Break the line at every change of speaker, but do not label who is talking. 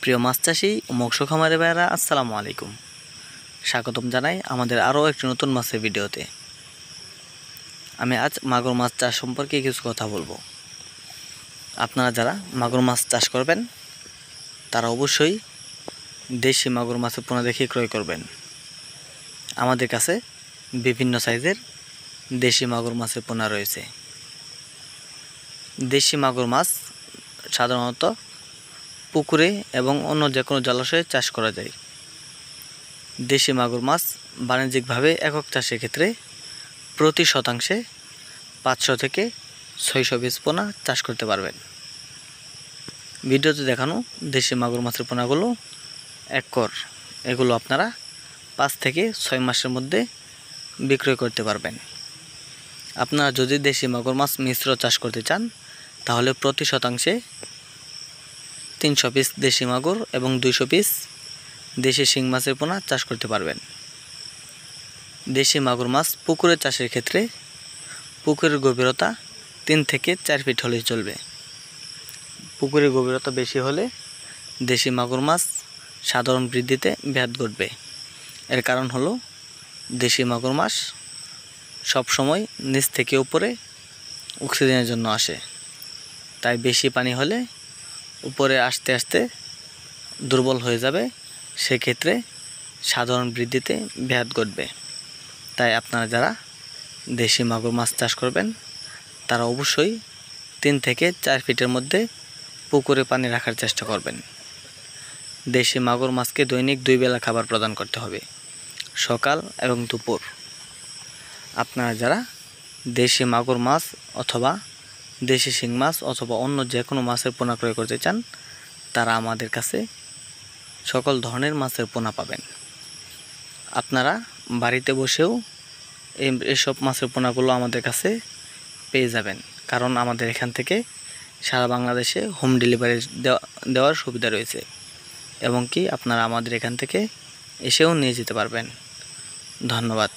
প্রিয় মাছ চাষী ও মৎস্য খামারি ভাইয়েরা, আসসালামু আলাইকুম। স্বাগতম জানাই আমাদের আরও একটি নতুন মাছের ভিডিওতে। আমি আজ মাগুর মাছ চাষ সম্পর্কে কিছু কথা বলবো। আপনারা যারা মাগুর মাছ চাষ করবেন তারা অবশ্যই দেশি মাগুর মাছের পোনা দেখে ক্রয় করবেন। আমাদের কাছে বিভিন্ন সাইজের দেশি মাগুর মাছের পোনা রয়েছে। দেশি মাগুর মাছ সাধারণত পুকুরে এবং অন্য যে কোনো জলাশয়ে চাষ করা যায়। দেশি মাগুর মাছ বাণিজ্যিকভাবে একক চাষের ক্ষেত্রে প্রতি শতাংশে 500 থেকে 600 পিস পোনা চাষ করতে পারবেন। ভিডিওতে দেখানো দেশি মাগুর মাছের পোনাগুলো একর, এগুলো আপনারা 5 থেকে 6 মাসের মধ্যে বিক্রয় করতে পারবেন। আপনারা যদি দেশি মাগুর মাছ মিশ্র চাষ করতে চান তাহলে প্রতি শতাংশে 300 পিস দেশি মাগুর এবং 200 পিস দেশি শিং মাছের পোনা চাষ করতে পারবেন। দেশি মাগুর মাছ পুকুরে চাষের ক্ষেত্রে পুকুরের গভীরতা 3 থেকে 4 ফিট হলেই চলবে। পুকুরের গভীরতা বেশি হলে দেশি মাগুর মাছ সাধারণ বৃদ্ধিতে ব্যাঘাত ঘটবে। এর কারণ হলো দেশি মাগুর মাছ সবসময় নিচ থেকে উপরে অক্সিজেনের জন্য আসে, তাই বেশি পানি হলে উপরে আস্তে আস্তে দুর্বল হয়ে যাবে, সেক্ষেত্রে সাধারণ বৃদ্ধিতে ব্যাঘাত ঘটবে। তাই আপনারা যারা দেশি মাগুর মাছ চাষ করবেন তারা অবশ্যই 3 থেকে 4 ফিটের মধ্যে পুকুরে পানি রাখার চেষ্টা করবেন। দেশি মাগুর মাছকে দৈনিক 2 বেলা খাবার প্রদান করতে হবে, সকাল এবং দুপুর। আপনারা যারা দেশি মাগুর মাছ অথবা দেশি শিং মাছ অথবা অন্য যে কোনো মাছের পোনা ক্রয় করতে চান তারা আমাদের কাছে সকল ধরনের মাছের পোনা পাবেন। আপনারা বাড়িতে বসেও এইসব মাছের পোনাগুলো আমাদের কাছে পেয়ে যাবেন, কারণ আমাদের এখান থেকে সারা বাংলাদেশে হোম ডেলিভারি দেওয়ার সুবিধা রয়েছে, এবং কি আপনারা আমাদের এখান থেকে এসেও নিয়ে যেতে পারবেন। ধন্যবাদ।